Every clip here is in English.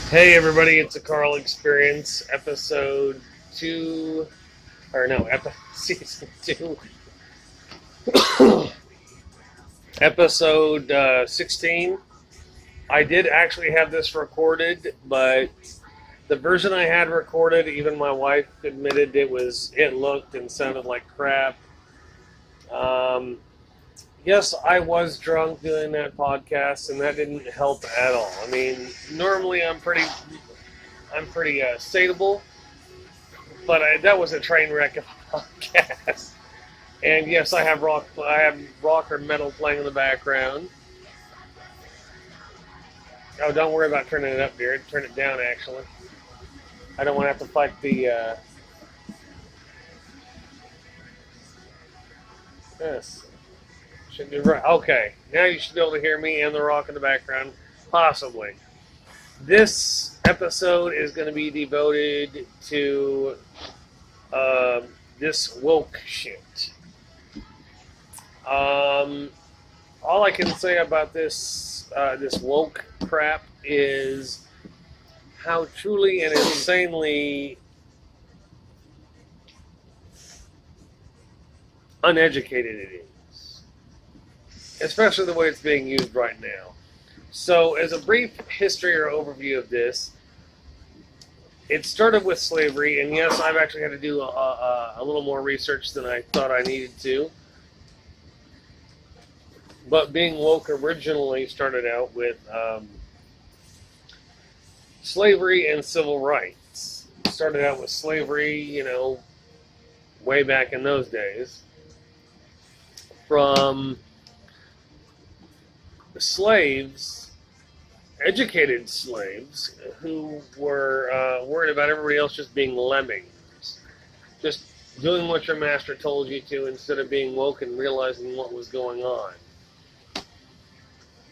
Hey everybody, it's a Carl Experience, episode 2, or no, season 2, episode 16. I did actually have this recorded, but the version I had recorded, even my wife admitted it looked and sounded like crap. Um, yes, I was drunk doing that podcast, and that didn't help at all. I mean, normally I'm pretty satable, but that was a train wreck of a podcast. And yes, I have rock. I have rock or metal playing in the background. Oh, don't worry about turning it up, dear. Turn it down. Actually, I don't want to have to fight the. Yes, should be right. Okay, now you should be able to hear me and the rock in the background, possibly. This episode is going to be devoted to uh, this woke shit. Um, all I can say about this woke crap is how truly and insanely uneducated it is, especially the way it's being used right now. So, as a brief history or overview of this, it started with slavery, and yes, I've actually had to do a little more research than I thought I needed to. But being woke originally started out with slavery and civil rights. It started out with slavery, way back in those days. From slaves, educated slaves, who were worried about everybody else just being lemmings. Just doing what your master told you to instead of being woke and realizing what was going on.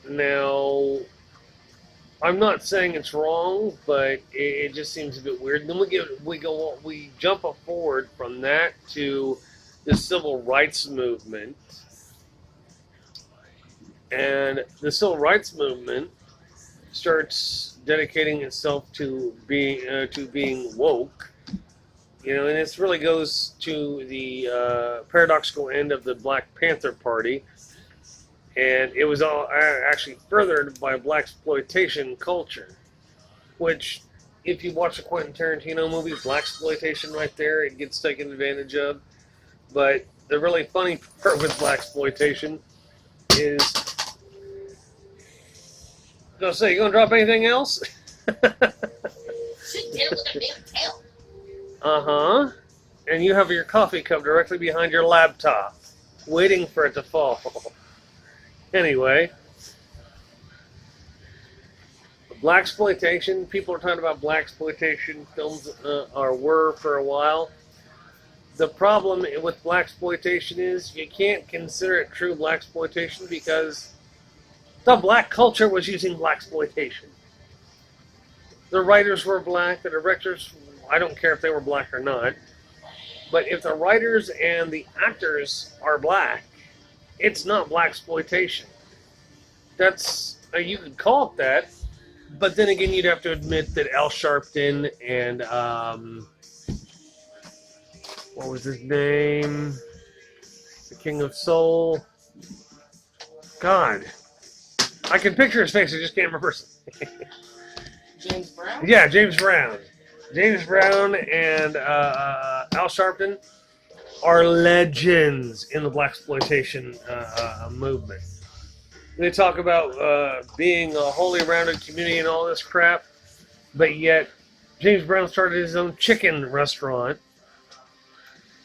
Now, I'm not saying it's wrong, but it just seems a bit weird. Then we jump forward from that to the civil rights movement, and the civil rights movement starts dedicating itself to being woke. And this really goes to the paradoxical end of the Black Panther Party. And it was all actually furthered by blaxploitation culture, which, if you watch a Quentin Tarantino movie, blaxploitation right there, it gets taken advantage of. But the really funny part with blaxploitation is, gonna say, you gonna drop anything else? Uh-huh. And you have your coffee cup directly behind your laptop, waiting for it to fall. Anyway, blaxploitation. People are talking about blaxploitation films, or were for a while. The problem with blaxploitation is you can't consider it true blaxploitation because the black culture was using blaxploitation. The writers were black. The directors, I don't care if they were black or not. But if the writers and the actors are black, it's not blaxploitation. That's you could call it that, but then again, you'd have to admit that Al Sharpton and what was his name, the King of Soul. God, I can picture his face. I just can't remember. James Brown? Yeah, James Brown. James Brown and Al Sharpton are legends in the blaxploitation movement. They talk about being a wholly rounded community and all this crap, but yet James Brown started his own chicken restaurant,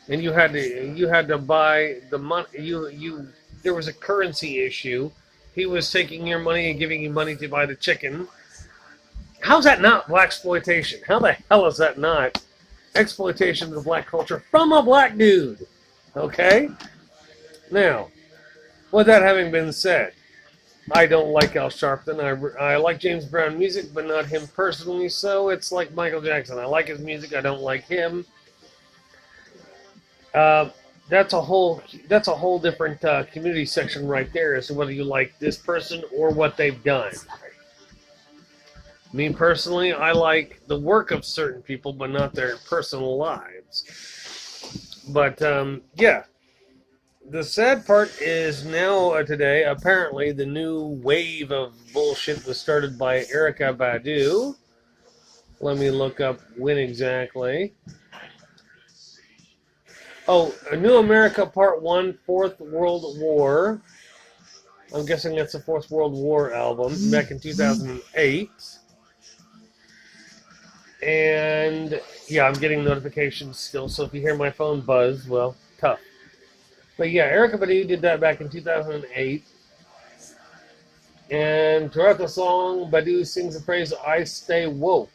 and you had to buy the money. There was a currency issue. He was taking your money and giving you money to buy the chicken. How's that not blaxploitation? How the hell is that not exploitation of the black culture from a black dude? Okay? Now, with that having been said, I don't like Al Sharpton. I like James Brown music, but not him personally. So it's like Michael Jackson. I like his music. I don't like him. That's a whole different community section right there as to whether you like this person or what they've done. Me personally, I like the work of certain people, but not their personal lives. But yeah, the sad part is now today, apparently, the new wave of bullshit was started by Erica Badu. Let me look up when exactly. Oh, A New America Part 1, Fourth World War. I'm guessing that's the Fourth World War album back in 2008. And yeah, I'm getting notifications still, so if you hear my phone buzz, well, tough. But yeah, Erica Badu did that back in 2008. And throughout the song, Badu sings the phrase, I stay woke.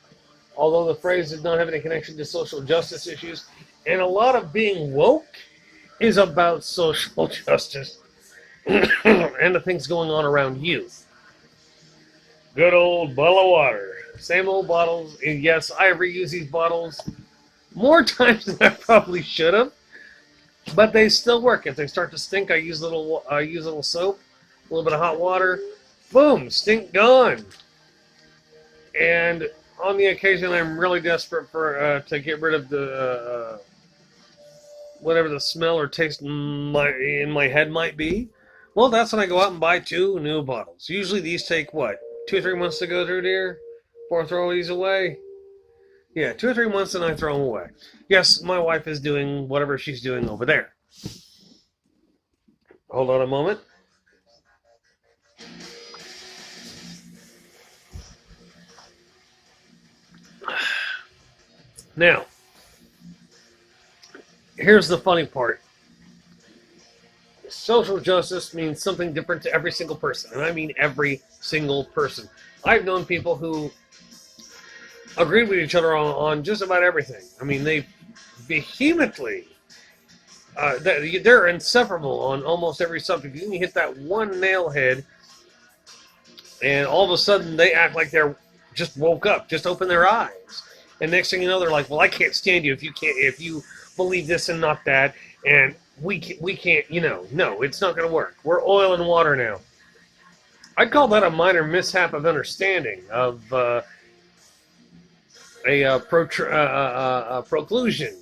Although the phrase does not have any connection to social justice issues. And a lot of being woke is about social justice and the things going on around you. Good old bottle of water. Same old bottles. And yes, I reuse these bottles more times than I probably should have. But they still work. If they start to stink, I use a little soap, a little bit of hot water. Boom, stink gone. And on the occasion I'm really desperate for to get rid of the whatever the smell or taste in my head might be, well, that's when I go out and buy 2 new bottles. Usually these take what, 2 or 3 months to go through, dear, before I throw these away. Yeah, 2 or 3 months and I throw them away. Yes, my wife is doing whatever she's doing over there. Hold on a moment. Now, here's the funny part. Social justice means something different to every single person, and I mean every single person. I've known people who agreed with each other on just about everything. I mean, they vehemently, they're inseparable on almost every subject. You can hit that one nail head, and all of a sudden they act like they're just woke up, just opened their eyes. And next thing you know, they're like, well, I can't stand you if you believe this and not that, and we can't, no, it's not going to work. We're oil and water now. I'd call that a minor mishap of understanding of a proclusion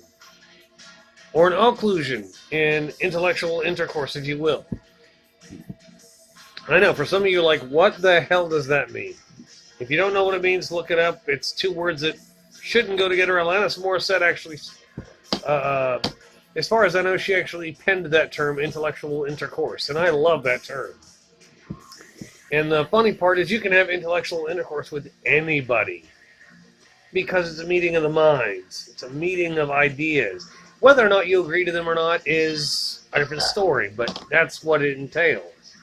or an occlusion in intellectual intercourse, if you will. I know, for some of you, like, what the hell does that mean? If you don't know what it means, look it up. It's 2 words that shouldn't go together. Alanis Morissette actually, as far as I know, she actually penned that term, intellectual intercourse, and I love that term. And the funny part is you can have intellectual intercourse with anybody because it's a meeting of the minds. It's a meeting of ideas. Whether or not you agree to them or not is a different story, but that's what it entails.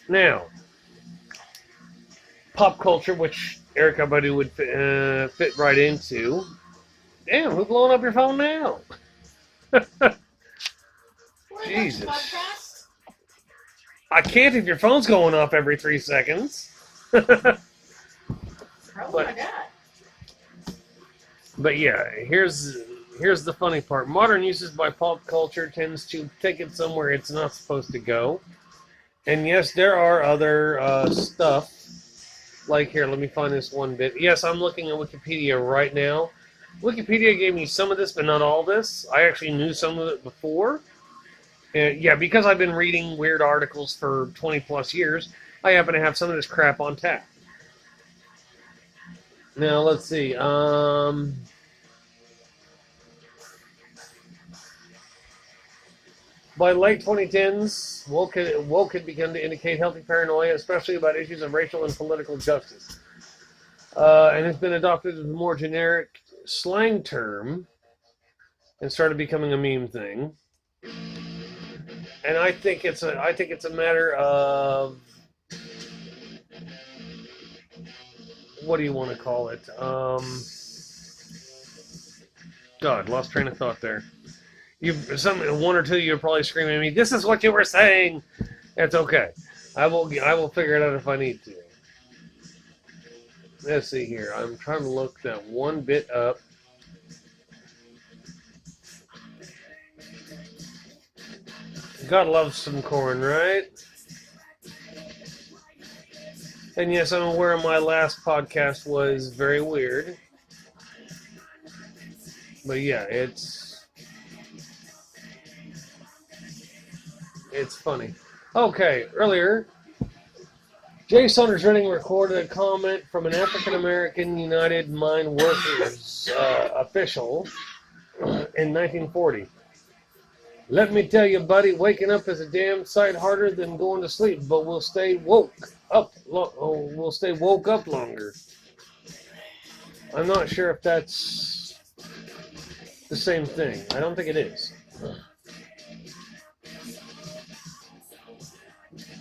Now, pop culture, which Erica Badu would fit right into. Damn, who's blowing up your phone now? Jesus. I can't if your phone's going off every 3 seconds. But yeah, here's the funny part. Modern uses by pop culture tends to take it somewhere it's not supposed to go. And yes, there are other stuff. Like here, let me find this one bit. Yes, I'm looking at Wikipedia right now. Wikipedia gave me some of this, but not all this. I actually knew some of it before. And yeah, because I've been reading weird articles for 20 plus years, I happen to have some of this crap on tap. Now, let's see. By late 2010s, woke had begun to indicate healthy paranoia, especially about issues of racial and political justice. And it's been adopted as a more generic slang term and started becoming a meme thing. And I think it's a matter of, what do you want to call it? God, lost train of thought there. One or two, you're probably screaming at me, "This is what you were saying." It's okay. I will figure it out if I need to. Let's see here. I'm trying to look that one bit up. God loves some corn, right? And yes, I'm aware my last podcast was very weird. But yeah, it's funny. Okay, earlier, Jay Saunders Redding recorded a comment from an African American United Mine Workers official in 1940. Let me tell you, buddy, waking up is a damn sight harder than going to sleep, but we'll stay woke up. We'll stay woke up longer. I'm not sure if that's the same thing. I don't think it is.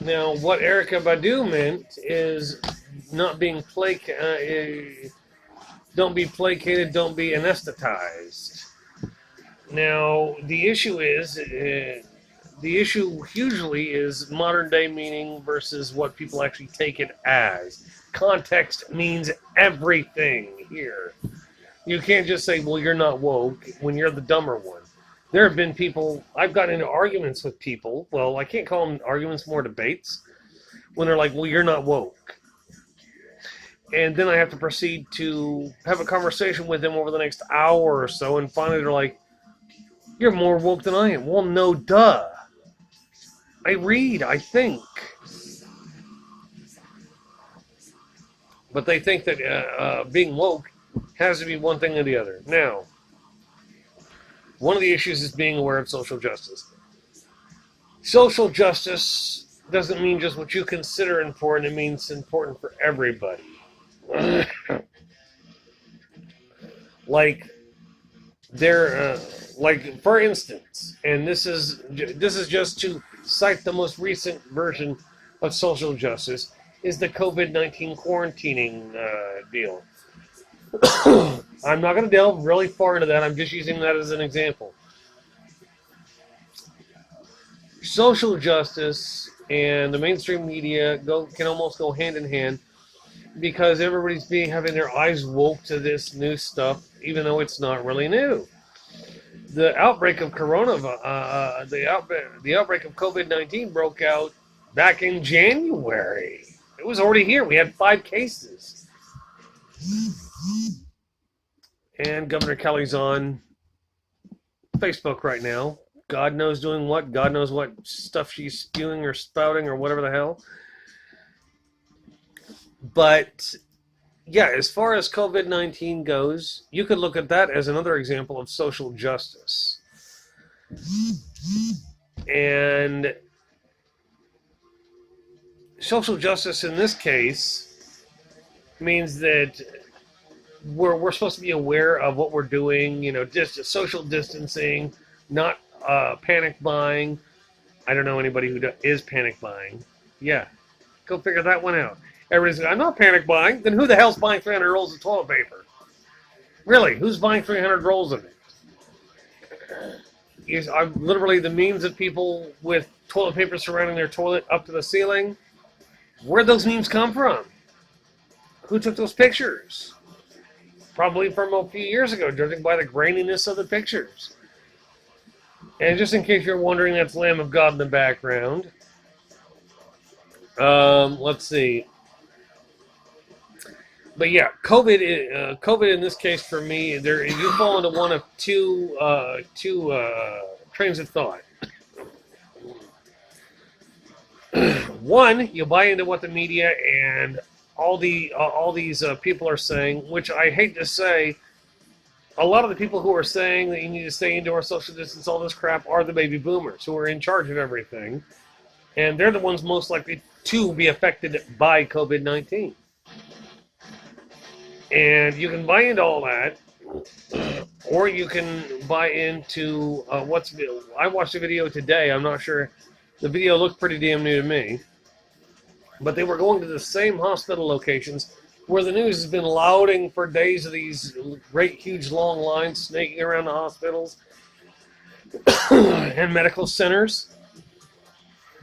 Now, what Erykah Badu meant is not being don't be placated, don't be anesthetized. Now, the issue hugely is modern day meaning versus what people actually take it as. Context means everything here. You can't just say, well, you're not woke when you're the dumber one. There have been people, I've gotten into arguments with people, well, I can't call them arguments, more debates, when they're like, well, you're not woke. And then I have to proceed to have a conversation with them over the next hour or so, and finally they're like, you're more woke than I am. Well, no, duh. I read, I think. But they think that being woke has to be one thing or the other. Now, one of the issues is being aware of social justice. Social justice doesn't mean just what you consider important. It means important for everybody. Like, for instance, and this is just to cite the most recent version of social justice, is the COVID-19 quarantining deal. I'm not going to delve really far into that. I'm just using that as an example. Social justice and the mainstream media can almost go hand in hand, because everybody's having their eyes woke to this new stuff, even though it's not really new. The outbreak of the outbreak of COVID-19 broke out back in January. It was already here. We had 5 cases. And Governor Kelly's on Facebook right now. God knows doing what. God knows what stuff she's spewing or spouting or whatever the hell. But, yeah, as far as COVID-19 goes, you could look at that as another example of social justice. And social justice in this case means that we're supposed to be aware of what we're doing, just social distancing, not panic buying. I don't know anybody who is panic buying. Yeah, go figure that one out. Everybody's like, I'm not panic buying. Then who the hell's buying 300 rolls of toilet paper? Really, who's buying 300 rolls of it? Literally the memes of people with toilet paper surrounding their toilet up to the ceiling. Where'd those memes come from? Who took those pictures? Probably from a few years ago, judging by the graininess of the pictures. And just in case you're wondering, that's Lamb of God in the background. Let's see. But yeah, COVID in this case for me, you fall into one of two trains of thought. One, you buy into what the media and all these people are saying, which I hate to say. A lot of the people who are saying that you need to stay indoors, social distance, all this crap, are the baby boomers who are in charge of everything, and they're the ones most likely to be affected by COVID-19. And you can buy into all that, or you can buy into I watched a video today. I'm not sure. The video looked pretty damn new to me. But they were going to the same hospital locations where the news has been lauding for days of these great, huge, long lines snaking around the hospitals and medical centers.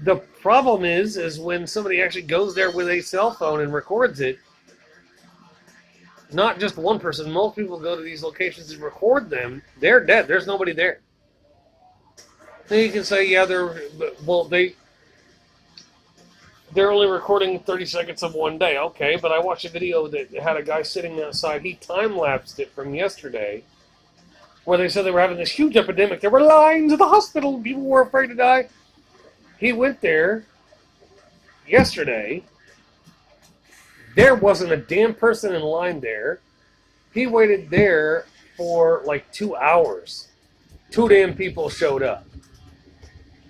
The problem is when somebody actually goes there with a cell phone and records it, not just one person, most people go to these locations and record them, they're dead. There's nobody there. Then you can say, yeah, they're only recording 30 seconds of one day. Okay, but I watched a video that had a guy sitting outside. He time-lapsed it from yesterday, where they said they were having this huge epidemic. There were lines at the hospital. People were afraid to die. He went there yesterday. There wasn't a damn person in line there. He waited there for like 2 hours. 2 damn people showed up.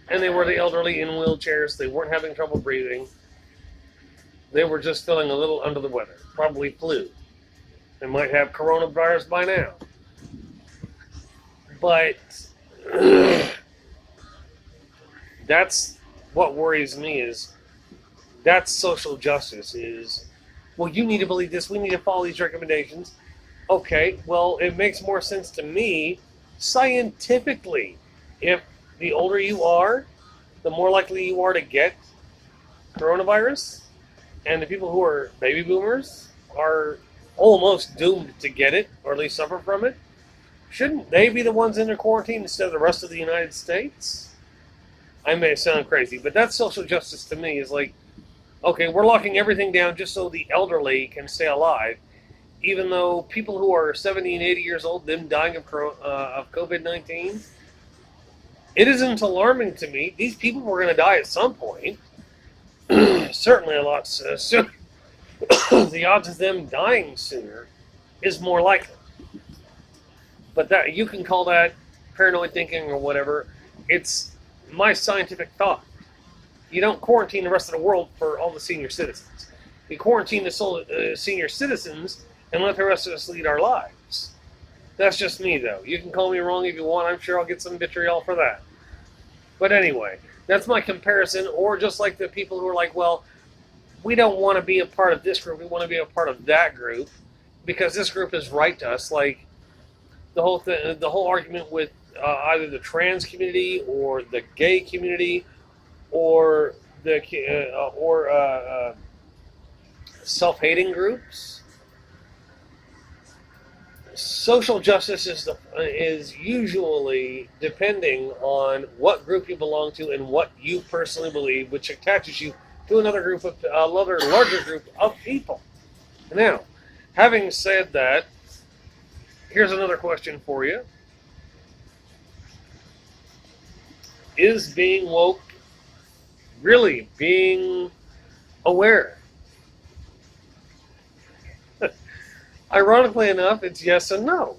And they were the elderly in wheelchairs. They weren't having trouble breathing. They were just feeling a little under the weather. Probably flu. They might have coronavirus by now. But that's what worries me is that's social justice is, well, you need to believe this. We need to follow these recommendations. Okay, well, it makes more sense to me scientifically. If the older you are, the more likely you are to get coronavirus. And the people who are baby boomers are almost doomed to get it, or at least suffer from it. Shouldn't they be the ones in their quarantine instead of the rest of the United States? I may sound crazy, but that's social justice to me. Is like, okay, we're locking everything down just so the elderly can stay alive, even though people who are 70 and 80 years old, them dying of COVID-19, it isn't alarming to me. These people were going to die at some point. Certainly a lot sooner. The odds of them dying sooner is more likely. But that you can call that paranoid thinking or whatever. It's my scientific thought. You don't quarantine the rest of the world for all the senior citizens. You quarantine the senior citizens and let the rest of us lead our lives. That's just me, though. You can call me wrong if you want. I'm sure I'll get some vitriol for that. But anyway, that's my comparison. Or just like the people who are like, well, we don't want to be a part of this group. We want to be a part of that group because this group is right to us. Like the whole argument with either the trans community or the gay community or the self-hating groups. Social justice is usually depending on what group you belong to and what you personally believe, which attaches you to another larger group of people. Now, having said that, here's another question for you. Is being woke really being aware? Ironically enough, it's yes and no.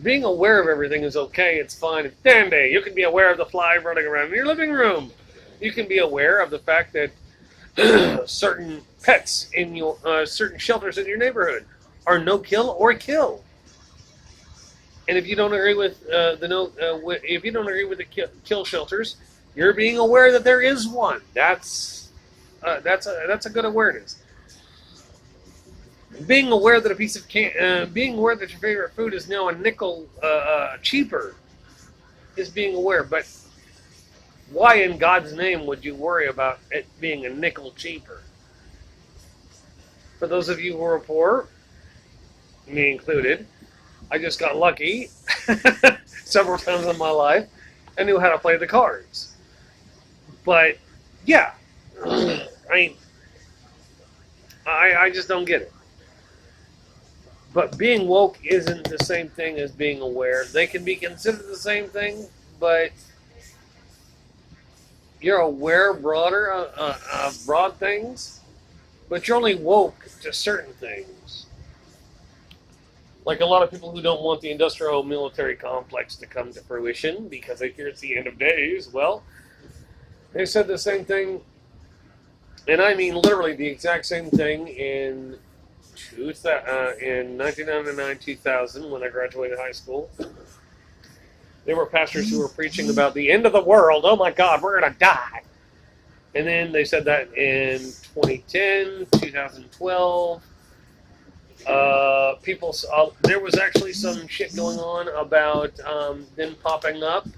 Being aware of everything is okay. It's fine. It's dandy. You can be aware of the fly running around in your living room. You can be aware of the fact that certain pets in your certain shelters in your neighborhood are no kill or kill. And if you don't agree with if you don't agree with the kill shelters, you're being aware that there is one. That's a good awareness. Being aware that being aware that your favorite food is now a nickel cheaper is being aware. But why in God's name would you worry about it being a nickel cheaper? For those of you who are poor, me included, I just got lucky several times in my life and knew how to play the cards. But yeah, I just don't get it. But being woke isn't the same thing as being aware. They can be considered the same thing, but you're aware broader of broad things, but you're only woke to certain things. Like a lot of people who don't want the industrial military complex to come to fruition because they fear it's the end of days. Well, they said the same thing, and I mean literally the exact same thing in 1999, 2000, when I graduated high school. There were pastors who were preaching about the end of the world. Oh my God, we're going to die. And then they said that in 2010, 2012. There was actually some shit going on about them popping up,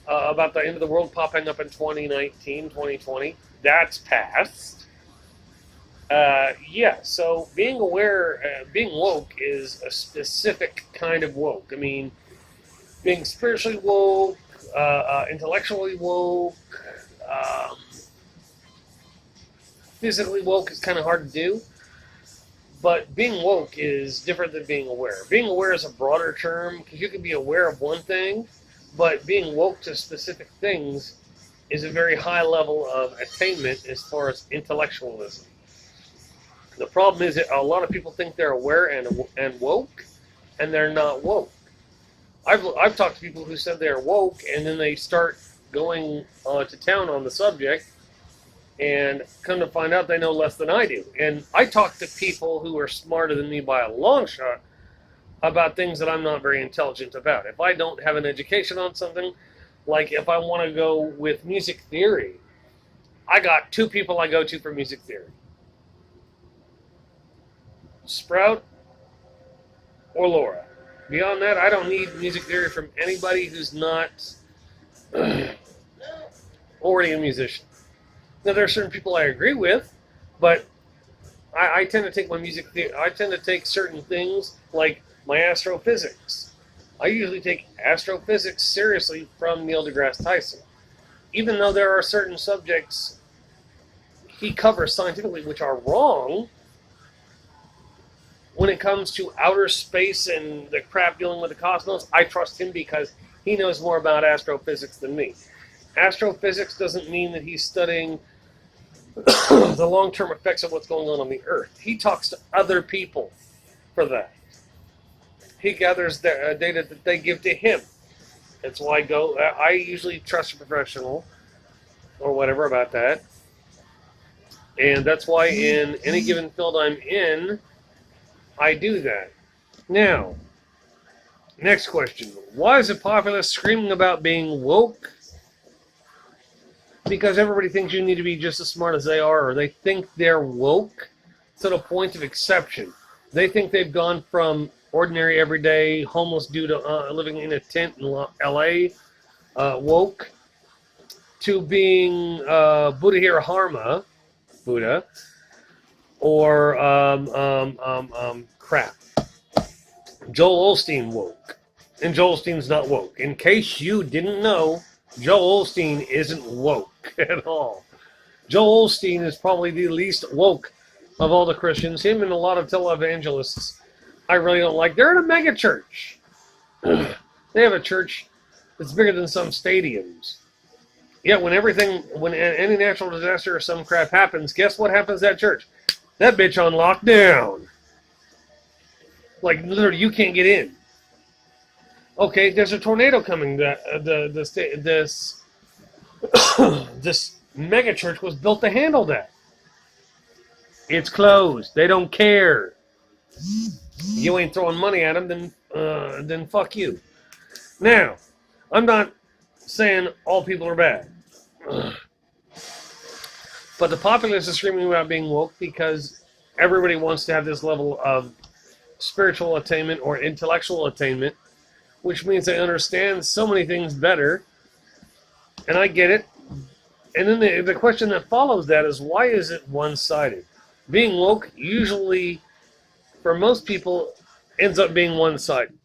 about the end of the world popping up in 2019, 2020. That's passed. So being aware, being woke is a specific kind of woke. I mean, being spiritually woke, intellectually woke, physically woke is kind of hard to do, but being woke is different than being aware. Being aware is a broader term because you can be aware of one thing, but being woke to specific things is a very high level of attainment as far as intellectualism. The problem is that a lot of people think they're aware and woke, and they're not woke. I've talked to people who said they're woke, and then they start going to town on the subject, and come to find out they know less than I do. And I talk to people who are smarter than me by a long shot about things that I'm not very intelligent about. If I don't have an education on something, like if I want to go with music theory, I got two people I go to for music theory. Sprout or Laura. Beyond that, I don't need music theory from anybody who's not already a musician. Now, there are certain people I agree with, but I tend to take my music theory. I tend to take certain things like my astrophysics. I usually take astrophysics seriously from Neil deGrasse Tyson, even though there are certain subjects he covers scientifically which are wrong. When it comes to outer space and the crap dealing with the cosmos, I trust him because he knows more about astrophysics than me. Astrophysics doesn't mean that he's studying the long-term effects of what's going on the Earth. He talks to other people for that. He gathers the data that they give to him. That's why I usually trust a professional or whatever about that. And that's why in any given field I'm in, I do that. Now, next question. Why is the populace screaming about being woke? Because everybody thinks you need to be just as smart as they are, or they think they're woke to the point of exception. They think they've gone from ordinary, everyday, homeless dude living in a tent in L.A., woke, to being Buddha, or crap. Joel Osteen woke. And Joel Osteen's not woke. In case you didn't know, Joel Osteen isn't woke at all. Joel Osteen is probably the least woke of all the Christians. Him and a lot of televangelists I really don't like. They're in a mega church. They have a church that's bigger than some stadiums. Yet when any natural disaster or some crap happens, guess what happens at that church? That bitch on lockdown. Like, literally, you can't get in. Okay, there's a tornado coming. This mega church was built to handle that. It's closed. They don't care. You ain't throwing money at them, then fuck you. Now, I'm not saying all people are bad. But the populace is screaming about being woke because everybody wants to have this level of spiritual attainment or intellectual attainment, which means they understand so many things better. And I get it. And then the question that follows that is, why is it one-sided? Being woke usually, for most people, ends up being one-sided.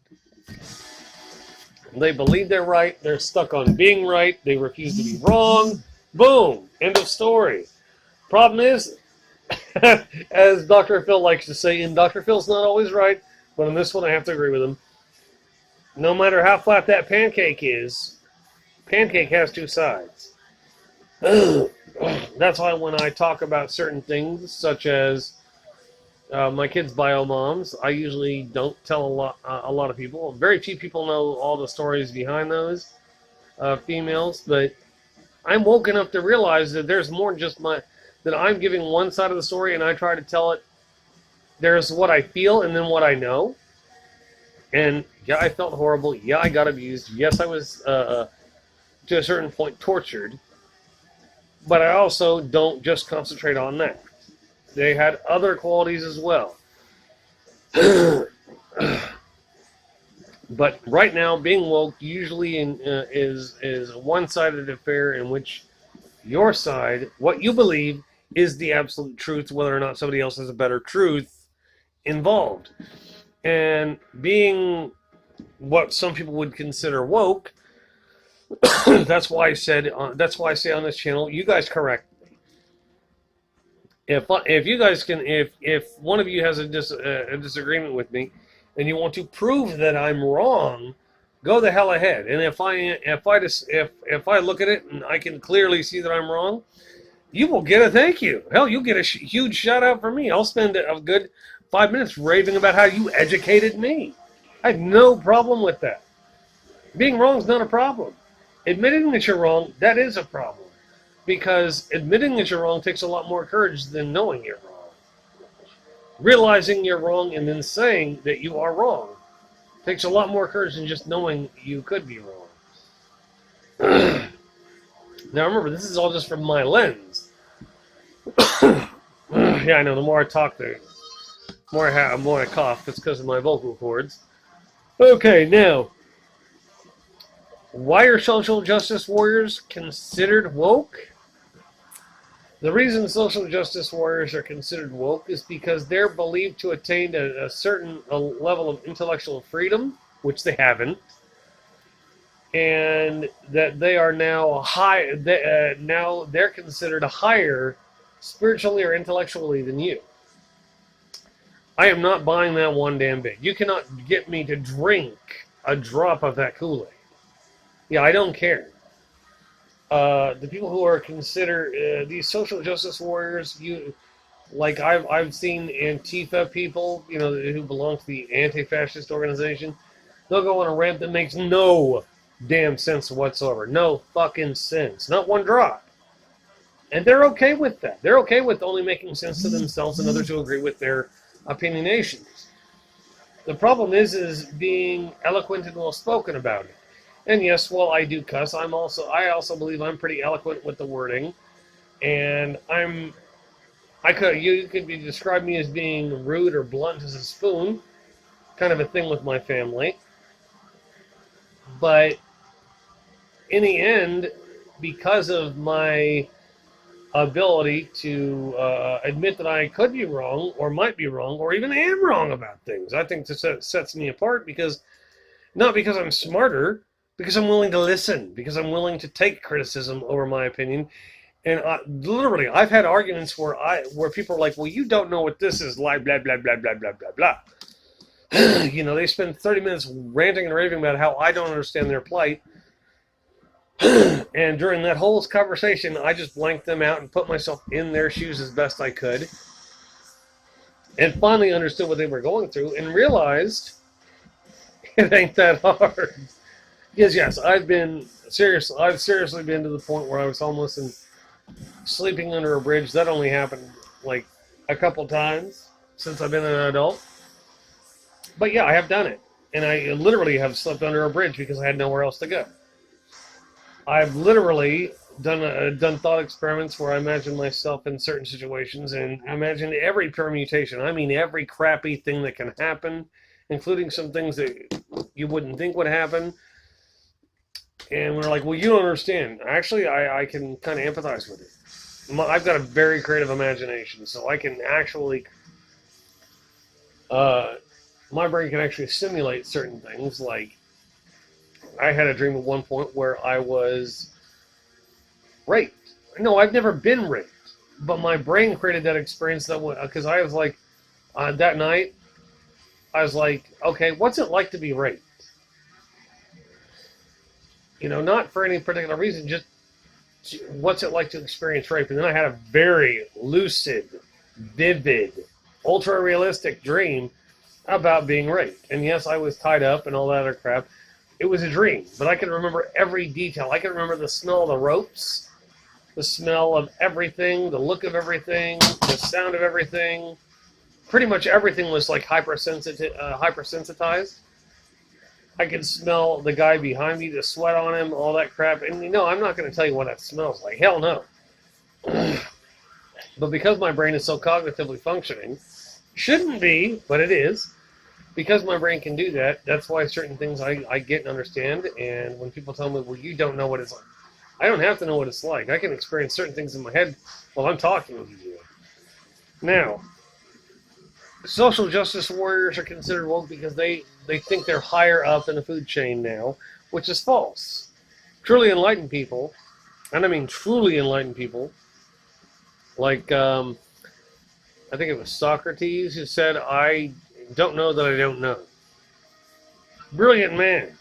They believe they're right. They're stuck on being right. They refuse to be wrong. Boom. End of story. Problem is, as Dr. Phil likes to say, and Dr. Phil's not always right, but on this one I have to agree with him. No matter how flat that pancake is, pancake has two sides. That's why when I talk about certain things, such as my kids' bio moms, I usually don't tell a lot of people. Very few people know all the stories behind those females, but I'm woke enough to realize that there's more than just that I'm giving one side of the story and I try to tell it. There's what I feel and then what I know. And yeah, I felt horrible. Yeah, I got abused. Yes, I was, to a certain point, tortured. But I also don't just concentrate on that. They had other qualities as well. But right now, being woke usually is a one-sided affair in which your side, what you believe, is the absolute truth, whether or not somebody else has a better truth involved. And being what some people would consider woke, that's why I say on this channel, you guys correct me. If you guys can, if one of you has a disagreement with me, and you want to prove that I'm wrong, go the hell ahead. And if I look at it and I can clearly see that I'm wrong, you will get a thank you. Hell, you'll get a huge shout out from me. I'll spend a good 5 minutes raving about how you educated me. I have no problem with that. Being wrong is not a problem. Admitting that you're wrong, that is a problem. Because admitting that you're wrong takes a lot more courage than knowing you're wrong. Realizing you're wrong and then saying that you are wrong takes a lot more courage than just knowing you could be wrong. Now remember, this is all just from my lens. Yeah, I know. The more I talk, the more I cough. It's because of my vocal cords. Okay, now, why are social justice warriors considered woke? The reason social justice warriors are considered woke is because they're believed to attain a certain level of intellectual freedom, which they haven't, and that they are now high. Now they're considered higher spiritually or intellectually than you. I am not buying that one damn bit. You cannot get me to drink a drop of that Kool-Aid. Yeah, I don't care. The people who are considered these social justice warriors, I've seen Antifa people, who belong to the anti-fascist organization. They'll go on a rant that makes no damn sense whatsoever. No fucking sense. Not one drop. And they're okay with that. They're okay with only making sense to themselves and others who agree with their opinionations. The problem is being eloquent and well spoken about it. And yes, while I do cuss, I also believe I'm pretty eloquent with the wording, and you could describe me as being rude or blunt as a spoon, kind of a thing with my family. But in the end, because of my ability to admit that I could be wrong, or might be wrong, or even am wrong about things, I think this sets me apart not because I'm smarter, because I'm willing to listen, because I'm willing to take criticism over my opinion. And literally, I've had arguments where people are like, well, you don't know what this is like, blah, blah, blah, blah, blah, blah, blah. They spend 30 minutes ranting and raving about how I don't understand their plight. And during that whole conversation, I just blanked them out and put myself in their shoes as best I could. And finally understood what they were going through and realized it ain't that hard. Yes, I've seriously been to the point where I was homeless and sleeping under a bridge. That only happened like a couple times since I've been an adult. But yeah, I have done it. And I literally have slept under a bridge because I had nowhere else to go. I've literally done thought experiments where I imagine myself in certain situations and imagine every permutation. I mean, every crappy thing that can happen, including some things that you wouldn't think would happen. And we're like, well, you don't understand. Actually, I can kind of empathize with it. I've got a very creative imagination, so I can actually, my brain can actually simulate certain things. Like, I had a dream at one point where I was raped. No, I've never been raped, but my brain created that experience because I was like, that night, I was like, okay, what's it like to be raped? Not for any particular reason, just what's it like to experience rape? And then I had a very lucid, vivid, ultra-realistic dream about being raped. And yes, I was tied up and all that other crap. It was a dream, but I can remember every detail. I can remember the smell of the ropes, the smell of everything, the look of everything, the sound of everything. Pretty much everything was like hypersensitized. I could smell the guy behind me, the sweat on him, all that crap. And I'm not going to tell you what that smells like. Hell no. But because my brain is so cognitively functioning, shouldn't be, but it is, because my brain can do that, that's why certain things I get and understand. And when people tell me, well, you don't know what it's like, I don't have to know what it's like. I can experience certain things in my head while I'm talking with you. Now, social justice warriors are considered woke because they think they're higher up in the food chain now, which is false. Truly enlightened people, and I mean truly enlightened people, like I think it was Socrates who said, I don't know that I don't know. Brilliant man.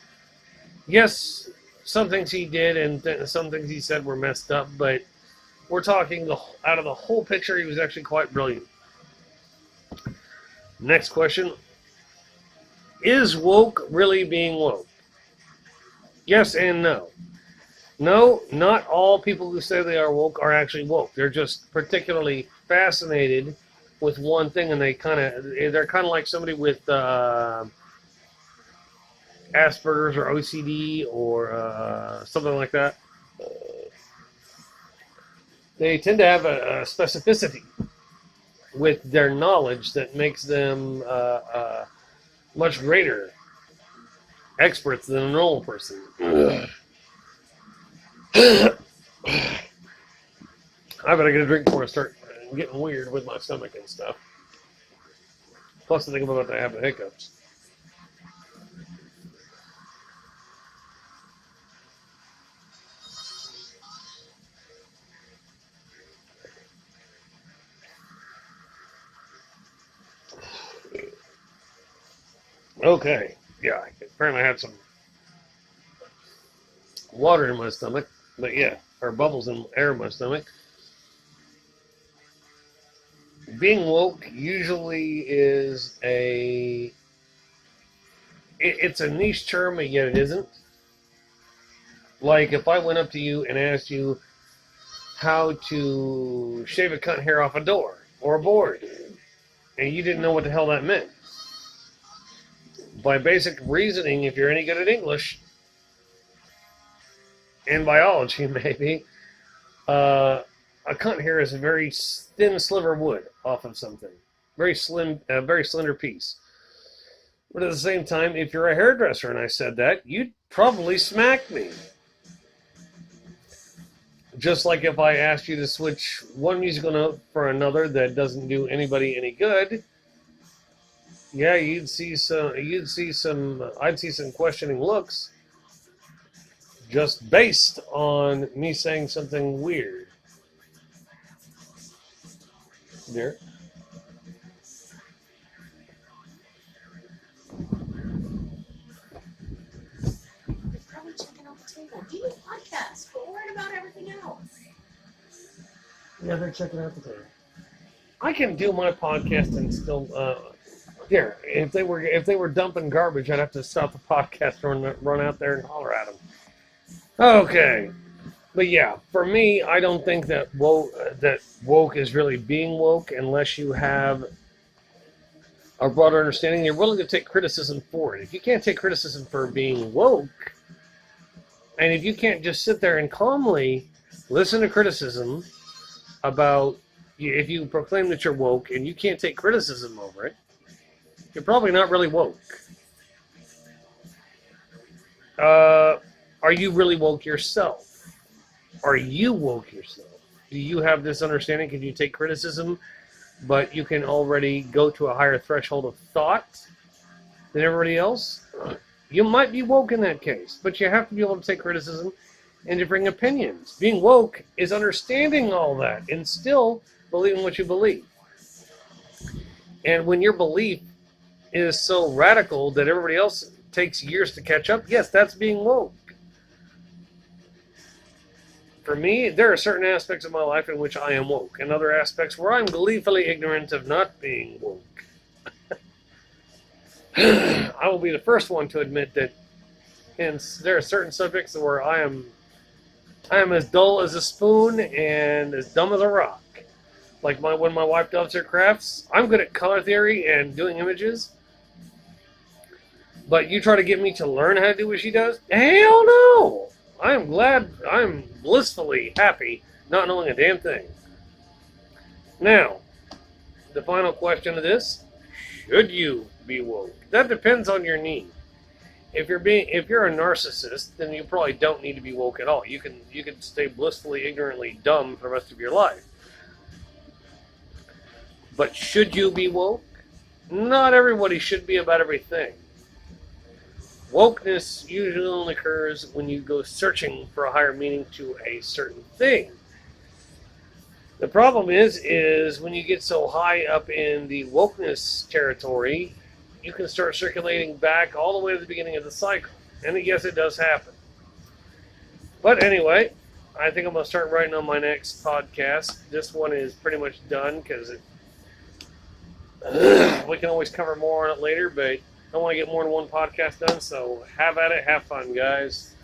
Yes, some things he did and some things he said were messed up, but we're talking out of the whole picture, he was actually quite brilliant. Next question. Is woke really being woke? Yes and no. No, not all people who say they are woke are actually woke. They're just particularly fascinated with one thing, and they're kind of like somebody with Asperger's or OCD or something like that. They tend to have a specificity with their knowledge that makes them much greater experts than a normal person. I better get a drink before I start getting weird with my stomach and stuff. Plus, I think I'm about to have the hiccups. Okay, yeah, apparently I had some water in my stomach, but yeah, or bubbles in air in my stomach. Being woke usually is it's a niche term, but yet it isn't. Like if I went up to you and asked you how to shave a cunt hair off a door or a board, and you didn't know what the hell that meant. By basic reasoning, if you're any good at English and biology, maybe, a cunt hair is a very thin sliver of wood off of something. Very slim, very slender piece. But at the same time, if you're a hairdresser and I said that, you'd probably smack me. Just like if I asked you to switch one musical note for another that doesn't do anybody any good, yeah, I'd see some questioning looks just based on me saying something weird. There. Probably checking out the table. Do a podcast, but worrying about everything else. Yeah, they're checking out the table. I can do my podcast and still. Here, if they were dumping garbage, I'd have to stop the podcast and run out there and holler at them. Okay, but yeah, for me, I don't think that woke is really being woke unless you have a broader understanding. You're willing to take criticism for it. If you can't take criticism for being woke, and if you can't just sit there and calmly listen to criticism about if you proclaim that you're woke and you can't take criticism over it, you're probably not really woke. Are you really woke yourself? Are you woke yourself? Do you have this understanding? Can you take criticism, but you can already go to a higher threshold of thought than everybody else? You might be woke in that case, but you have to be able to take criticism and differing opinions. Being woke is understanding all that and still believing what you believe. And when your belief is so radical that everybody else takes years to catch up, yes, that's being woke. For me, there are certain aspects of my life in which I am woke, and other aspects where I'm gleefully ignorant of not being woke. I will be the first one to admit that there are certain subjects where I am as dull as a spoon and as dumb as a rock. Like when my wife does her crafts, I'm good at color theory and doing images. But you try to get me to learn how to do what she does? Hell no! I'm blissfully happy not knowing a damn thing. Now, the final question of this, should you be woke? That depends on your need. If you're a narcissist, then you probably don't need to be woke at all. You can stay blissfully, ignorantly dumb for the rest of your life. But should you be woke? Not everybody should be about everything. Wokeness usually only occurs when you go searching for a higher meaning to a certain thing. The problem is when you get so high up in the wokeness territory, you can start circulating back all the way to the beginning of the cycle. And yes, it does happen. But anyway, I think I'm going to start writing on my next podcast. This one is pretty much done because we can always cover more on it later, but I don't want to get more than one podcast done, so have at it, have fun, guys.